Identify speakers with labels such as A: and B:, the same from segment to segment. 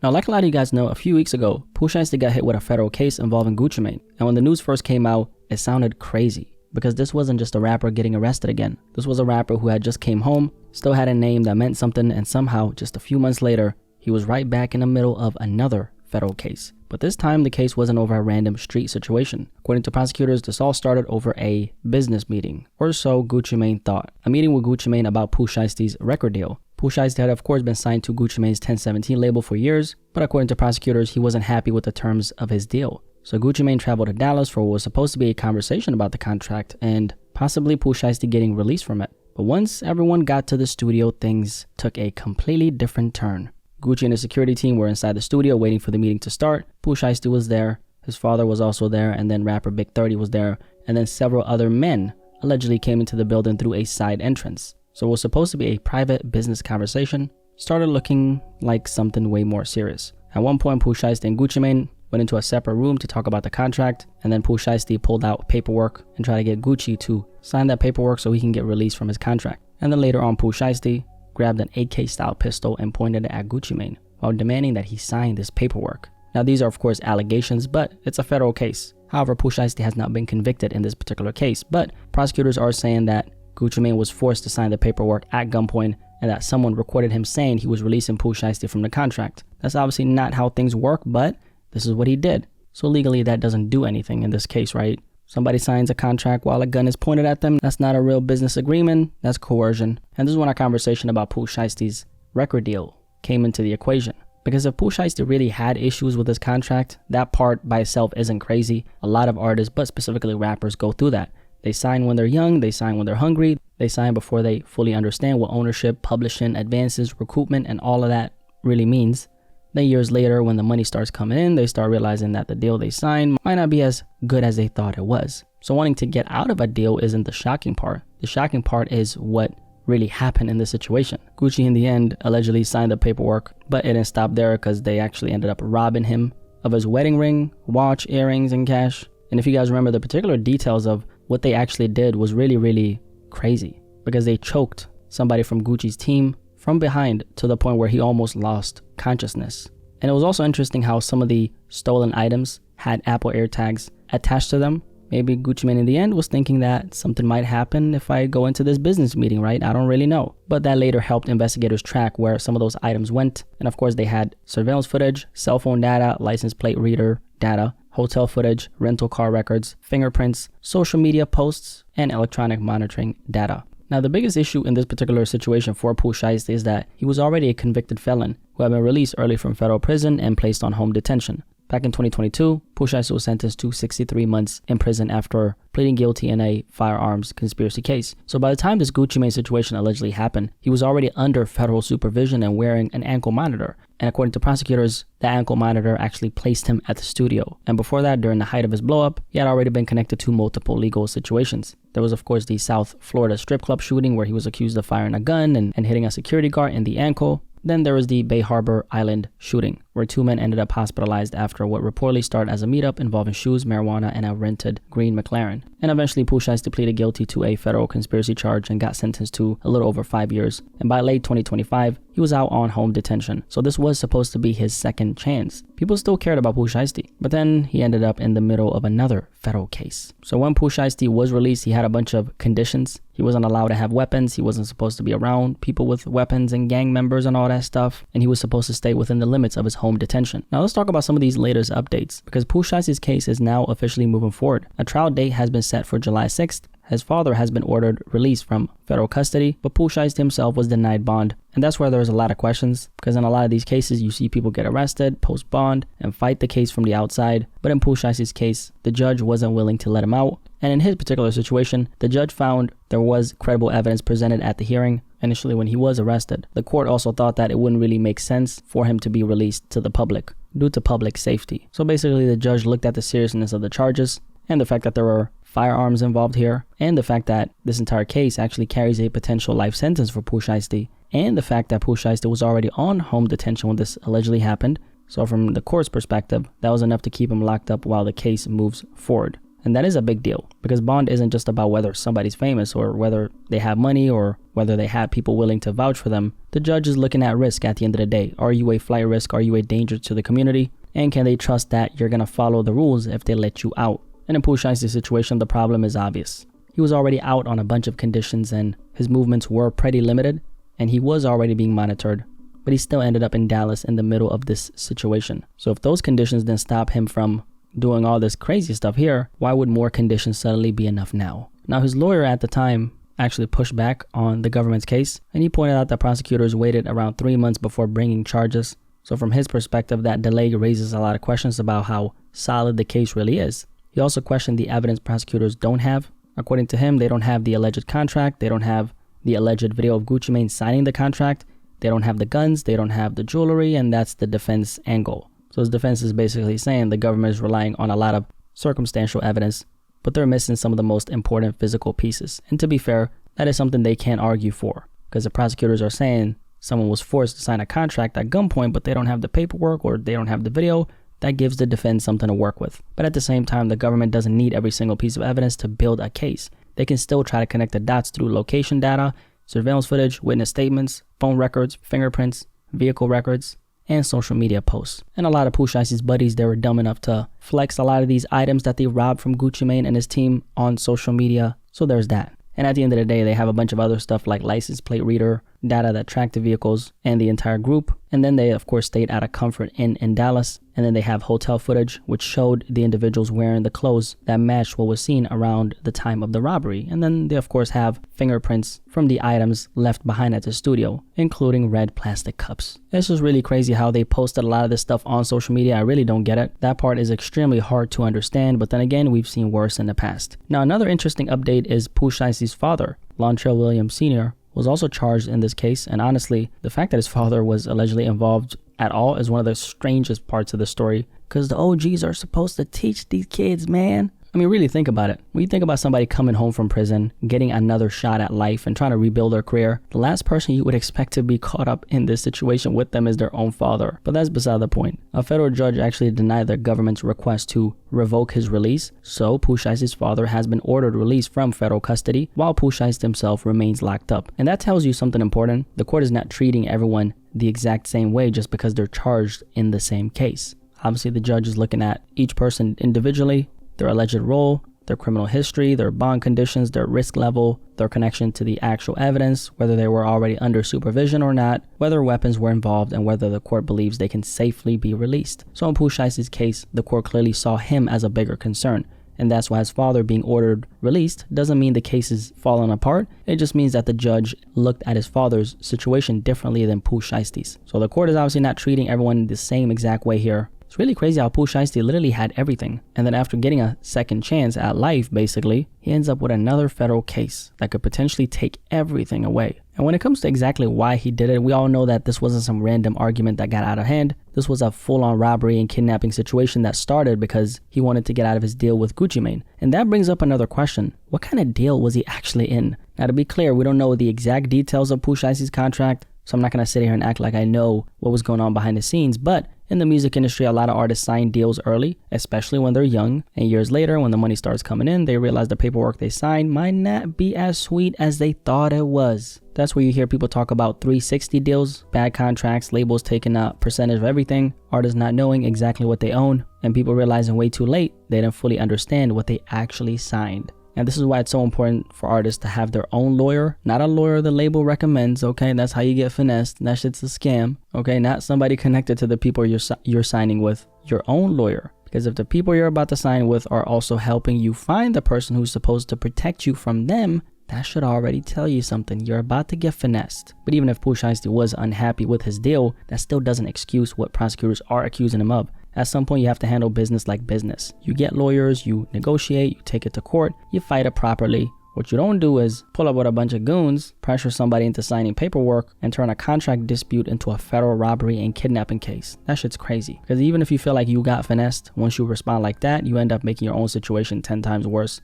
A: Now, like a lot of you guys know, a few weeks ago, Pooh Shiesty got hit with a federal case involving Gucci Mane. And when the news first came out, it sounded crazy because this wasn't just a rapper getting arrested again. This was a rapper who had just came home, still had a name that meant something, and somehow, just a few months later, he was right back in the middle of another federal case. But this time, the case wasn't over a random street situation. According to prosecutors, this all started over a business meeting, or so Gucci Mane thought. A meeting with Gucci Mane about Pooh Shiesty's record deal. Pooh Shiesty had of course been signed to Gucci Mane's 1017 label for years, but according to prosecutors, he wasn't happy with the terms of his deal. So Gucci Mane traveled to Dallas for what was supposed to be a conversation about the contract and possibly Pooh Shiesty getting released from it. But once everyone got to the studio, things took a completely different turn. Gucci and his security team were inside the studio waiting for the meeting to start. Pooh Shiesty was there, his father was also there, and then rapper Big 30 was there, and then several other men allegedly came into the building through a side entrance. So what was supposed to be a private business conversation started looking like something way more serious. At one point, Pooh Shiesty and Gucci Mane went into a separate room to talk about the contract, and then Pooh Shiesty pulled out paperwork and tried to get Gucci to sign that paperwork so he can get released from his contract. And then later on, Pooh Shiesty grabbed an AK-style pistol and pointed it at Gucci Mane while demanding that he sign this paperwork. Now, these are of course allegations, but it's a federal case. However, Pooh Shiesty has not been convicted in this particular case, but prosecutors are saying that Gucci Mane was forced to sign the paperwork at gunpoint and that someone recorded him saying he was releasing Pooh Shiesty from the contract. That's obviously not how things work, but this is what he did. So legally, that doesn't do anything in this case, right? Somebody signs a contract while a gun is pointed at them. That's not a real business agreement. That's coercion. And this is when our conversation about Pooh Shiesty's record deal came into the equation. Because if Pooh Shiesty really had issues with his contract, that part by itself isn't crazy. A lot of artists, but specifically rappers, go through that. They sign when they're young, they sign when they're hungry, they sign before they fully understand what ownership, publishing, advances, recoupment, and all of that really means. Then years later, when the money starts coming in, they start realizing that the deal they signed might not be as good as they thought it was. So wanting to get out of a deal isn't the shocking part. The shocking part is what really happened in this situation. Gucci in the end allegedly signed the paperwork, but it didn't stop there because they actually ended up robbing him of his wedding ring, watch, earrings, and cash. And if you guys remember, the particular details of what they actually did was really crazy because they choked somebody from Gucci's team from behind to the point where he almost lost consciousness. And it was also interesting how some of the stolen items had Apple AirTags attached to them. Maybe Gucci Mane in the end was thinking that something might happen if I go into this business meeting, right? I don't really know. But that later helped investigators track where some of those items went. And of course, they had surveillance footage, cell phone data, license plate reader data, hotel footage, rental car records, fingerprints, social media posts, and electronic monitoring data. Now, the biggest issue in this particular situation for Pooh Shiesty is that he was already a convicted felon who had been released early from federal prison and placed on home detention. Back in 2022, Pooh Shiesty was sentenced to 63 months in prison after pleading guilty in a firearms conspiracy case. So by the time this Gucci Mane situation allegedly happened, he was already under federal supervision and wearing an ankle monitor. And according to prosecutors, the ankle monitor actually placed him at the studio. And before that, during the height of his blowup, he had already been connected to multiple legal situations. There was of course the South Florida strip club shooting where he was accused of firing a gun and hitting a security guard in the ankle. Then there was the Bay Harbor Island shooting, where two men ended up hospitalized after what reportedly started as a meetup involving shoes, marijuana, and a rented green McLaren. And eventually, Pooh Shiesty pleaded guilty to a federal conspiracy charge and got sentenced to a little over 5 years. And by late 2025, he was out on home detention. So this was supposed to be his second chance. People still cared about Pooh Shiesty, but then he ended up in the middle of another federal case. So when Pooh Shiesty was released, he had a bunch of conditions. He wasn't allowed to have weapons. He wasn't supposed to be around people with weapons and gang members and all that stuff. And he was supposed to stay within the limits of his home detention. Now let's talk about some of these latest updates, because Pooh Shiesty's case is now officially moving forward. A trial date has been set for July 6th. His father has been ordered released from federal custody, but Pooh Shiesty himself was denied bond. And that's where there's a lot of questions, because in a lot of these cases, you see people get arrested, post bond, and fight the case from the outside. But in Pooh Shiesty's case, the judge wasn't willing to let him out. And in his particular situation, the judge found there was credible evidence presented at the hearing initially when he was arrested. The court also thought that it wouldn't really make sense for him to be released to the public due to public safety. So basically, the judge looked at the seriousness of the charges and the fact that there were firearms involved here, and the fact that this entire case actually carries a potential life sentence for Pooh Shiesty, and the fact that Pooh Shiesty was already on home detention when this allegedly happened. So from the court's perspective, that was enough to keep him locked up while the case moves forward. And that is a big deal because bond isn't just about whether somebody's famous or whether they have money or whether they have people willing to vouch for them. The judge is looking at risk at the end of the day. Are you a flight risk? Are you a danger to the community? And can they trust that you're going to follow the rules if they let you out? And in Pooh Shiesty's situation, the problem is obvious. He was already out on a bunch of conditions and his movements were pretty limited and he was already being monitored. But he still ended up in Dallas in the middle of this situation. So if those conditions didn't stop him from doing all this crazy stuff here, why would more conditions suddenly be enough now? Now, his lawyer at the time actually pushed back on the government's case, and he pointed out that prosecutors waited around 3 months before bringing charges. So from his perspective, that delay raises a lot of questions about how solid the case really is. He also questioned the evidence prosecutors don't have. According to him, they don't have the alleged contract, they don't have the alleged video of Gucci Mane signing the contract, they don't have the guns, they don't have the jewelry, and that's the defense angle. So his defense is basically saying the government is relying on a lot of circumstantial evidence, but they're missing some of the most important physical pieces. And to be fair, that is something they can't argue for because the prosecutors are saying someone was forced to sign a contract at gunpoint, but they don't have the paperwork or they don't have the video. That gives the defense something to work with. But at the same time, the government doesn't need every single piece of evidence to build a case. They can still try to connect the dots through location data, surveillance footage, witness statements, phone records, fingerprints, vehicle records, and social media posts. And a lot of Pooh Shiesty's buddies, they were dumb enough to flex a lot of these items that they robbed from Gucci Mane and his team on social media. So there's that. And at the end of the day, they have a bunch of other stuff like license plate reader, data that tracked the vehicles and the entire group. And then they, of course, stayed at a Comfort Inn in Dallas. And then they have hotel footage, which showed the individuals wearing the clothes that matched what was seen around the time of the robbery. And then they, of course, have fingerprints from the items left behind at the studio, including red plastic cups. It's just really crazy how they posted a lot of this stuff on social media. I really don't get it. That part is extremely hard to understand, but then again, we've seen worse in the past. Now, another interesting update is Pooh Shiesty's father, Lontrell Williams Sr., was also charged in this case, and honestly, the fact that his father was allegedly involved at all is one of the strangest parts of the story, because the OGs are supposed to teach these kids, man. I mean, really think about it. When you think about somebody coming home from prison, getting another shot at life and trying to rebuild their career, the last person you would expect to be caught up in this situation with them is their own father. But that's beside the point. A federal judge actually denied the government's request to revoke his release, so Pooh Shiesty's father has been ordered released from federal custody while Pooh Shiesty himself remains locked up. And that tells you something important. The court is not treating everyone the exact same way just because they're charged in the same case. Obviously, the judge is looking at each person individually, their alleged role, their criminal history, their bond conditions, their risk level, their connection to the actual evidence, whether they were already under supervision or not, whether weapons were involved, and whether the court believes they can safely be released. So in Pooh Shiesty's case, the court clearly saw him as a bigger concern. And that's why his father being ordered released doesn't mean the case is falling apart. It just means that the judge looked at his father's situation differently than Pooh Shiesty's. So the court is obviously not treating everyone the same exact way here. It's really crazy how Pooh Shiesty literally had everything. And then after getting a second chance at life, basically, he ends up with another federal case that could potentially take everything away. And when it comes to exactly why he did it, we all know that this wasn't some random argument that got out of hand. This was a full-on robbery and kidnapping situation that started because he wanted to get out of his deal with Gucci Mane. And that brings up another question. What kind of deal was he actually in? Now, to be clear, we don't know the exact details of Pooh Shiesty's contract, so I'm not going to sit here and act like I know what was going on behind the scenes, but in the music industry, a lot of artists sign deals early, especially when they're young, and years later, when the money starts coming in, they realize the paperwork they signed might not be as sweet as they thought it was. That's where you hear people talk about 360 deals, bad contracts, labels taking a percentage of everything, artists not knowing exactly what they own, and people realizing way too late they didn't fully understand what they actually signed. And this is why it's so important for artists to have their own lawyer, not a lawyer the label recommends, okay? That's how you get finessed. That shit's a scam, okay? Not somebody connected to the people you're signing with, your own lawyer. Because if the people you're about to sign with are also helping you find the person who's supposed to protect you from them, that should already tell you something. You're about to get finessed. But even if Pooh Shiesty was unhappy with his deal, that still doesn't excuse what prosecutors are accusing him of. At some point, you have to handle business like business. You get lawyers, you negotiate, you take it to court, you fight it properly. What you don't do is pull up with a bunch of goons, pressure somebody into signing paperwork, and turn a contract dispute into a federal robbery and kidnapping case. That shit's crazy. Because even if you feel like you got finessed, once you respond like that, you end up making your own situation 10 times worse.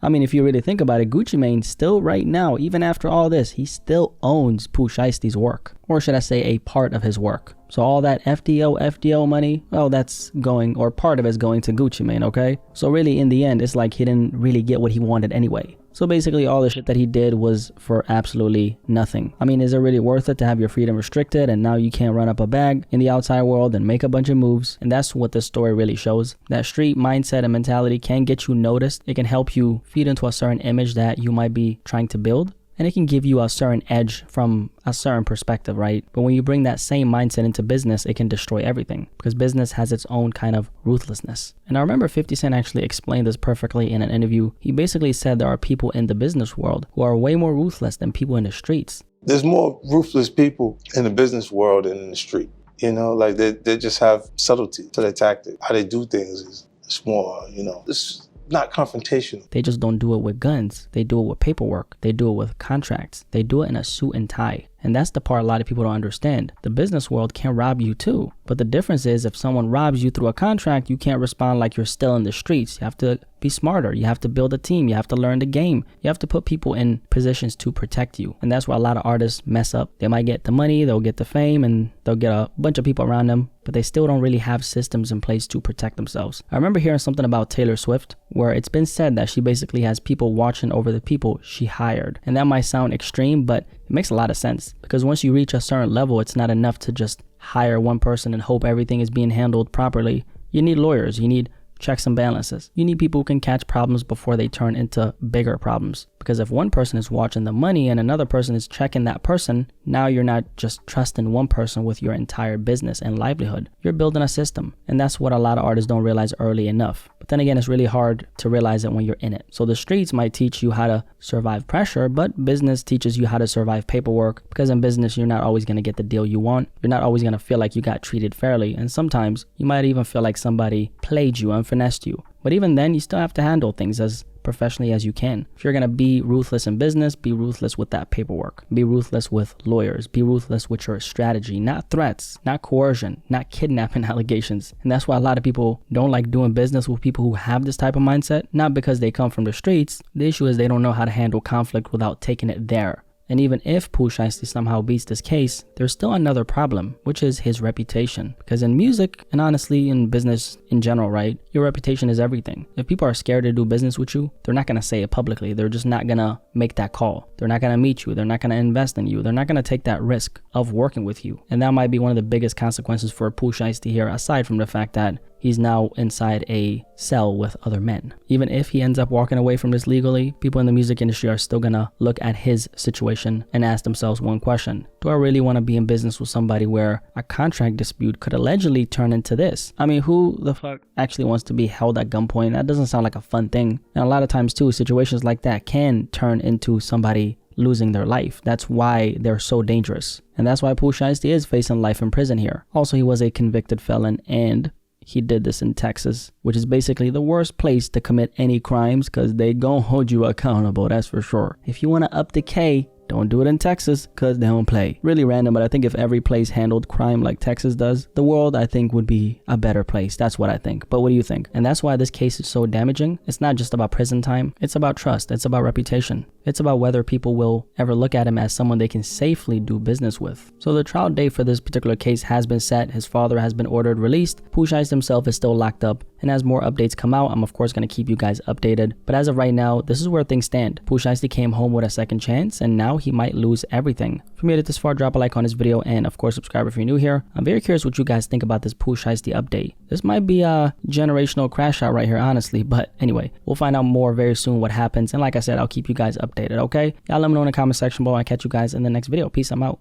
A: I mean, if you really think about it, Gucci Mane still right now, even after all this, he still owns Pooh Shiesty's work. Or should I say a part of his work. So all that FDO money, well, that's going, or part of it's going to Gucci Mane, okay? So really in the end, it's like he didn't really get what he wanted anyway. So basically all the shit that he did was for absolutely nothing. I mean, is it really worth it to have your freedom restricted and now you can't run up a bag in the outside world and make a bunch of moves? And that's what this story really shows. That street mindset and mentality can get you noticed. It can help you feed into a certain image that you might be trying to build. And it can give you a certain edge from a certain perspective, right? But when you bring that same mindset into business, it can destroy everything because business has its own kind of ruthlessness. And I remember 50 Cent actually explained this perfectly in an interview. He basically said there are people in the business world who are way more ruthless than people in the streets.
B: There's more ruthless people in the business world than in the street. You know, like they just have subtlety to their tactic. How they do things is more, you know, it's not confrontational.
A: They just don't do it with guns. They do it with paperwork. They do it with contracts. They do it in a suit and tie. And that's the part a lot of people don't understand. The business world can rob you too. But the difference is if someone robs you through a contract, you can't respond like you're still in the streets. You have to be smarter. You have to build a team. You have to learn the game. You have to put people in positions to protect you. And that's where a lot of artists mess up. They might get the money, they'll get the fame, and they'll get a bunch of people around them, but they still don't really have systems in place to protect themselves. I remember hearing something about Taylor Swift where it's been said that she basically has people watching over the people she hired. And that might sound extreme, but it makes a lot of sense because once you reach a certain level, it's not enough to just hire one person and hope everything is being handled properly. You need lawyers. You need checks and balances. You need people who can catch problems before they turn into bigger problems. Because if one person is watching the money and another person is checking that person, now you're not just trusting one person with your entire business and livelihood. You're building a system. And that's what a lot of artists don't realize early enough. But then again, it's really hard to realize it when you're in it. So the streets might teach you how to survive pressure, but business teaches you how to survive paperwork. Because in business, you're not always going to get the deal you want. You're not always going to feel like you got treated fairly. And sometimes you might even feel like somebody played you and finessed you. But even then, you still have to handle things as professionally as you can. If you're going to be ruthless in business, be ruthless with that paperwork. Be ruthless with lawyers. Be ruthless with your strategy, not threats, not coercion, not kidnapping allegations. And that's why a lot of people don't like doing business with people who have this type of mindset, not because they come from the streets. The issue is they don't know how to handle conflict without taking it there. And even if Pooh Shiesty somehow beats this case, there's still another problem, which is his reputation. Because in music, and honestly in business in general, right, your reputation is everything. If people are scared to do business with you, they're not going to say it publicly. They're just not going to make that call. They're not going to meet you. They're not going to invest in you. They're not going to take that risk of working with you. And that might be one of the biggest consequences for Pooh Shiesty here, aside from the fact that he's now inside a cell with other men. Even if he ends up walking away from this legally, people in the music industry are still gonna look at his situation and ask themselves one question. Do I really want to be in business with somebody where a contract dispute could allegedly turn into this? I mean, who the fuck actually wants to be held at gunpoint? That doesn't sound like a fun thing. And a lot of times too, situations like that can turn into somebody losing their life. That's why they're so dangerous. And that's why Pooh Shiesty is facing life in prison here. Also, he was a convicted felon and he did this in Texas, which is basically the worst place to commit any crimes because they gon' hold you accountable, that's for sure. If you want to up the K, don't do it in Texas because they don't play. Really random, but I think if every place handled crime like Texas does, the world, I think, would be a better place. That's what I think. But what do you think? And that's why this case is so damaging. It's not just about prison time. It's about trust. It's about reputation. It's about whether people will ever look at him as someone they can safely do business with. So the trial date for this particular case has been set. His father has been ordered released. Pooh Shiesty himself is still locked up. And as more updates come out, I'm of course going to keep you guys updated. But as of right now, this is where things stand. Pooh Shiesty came home with a second chance, and now he might lose everything. If you made it this far, drop a like on this video, and of course subscribe if you're new here. I'm very curious what you guys think about this Pooh Shiesty update. This might be a generational crash out right here, honestly. But anyway, we'll find out more very soon what happens. And like I said, I'll keep you guys updated, okay? Y'all let me know in the comment section below. I'll catch you guys in the next video. Peace, I'm out.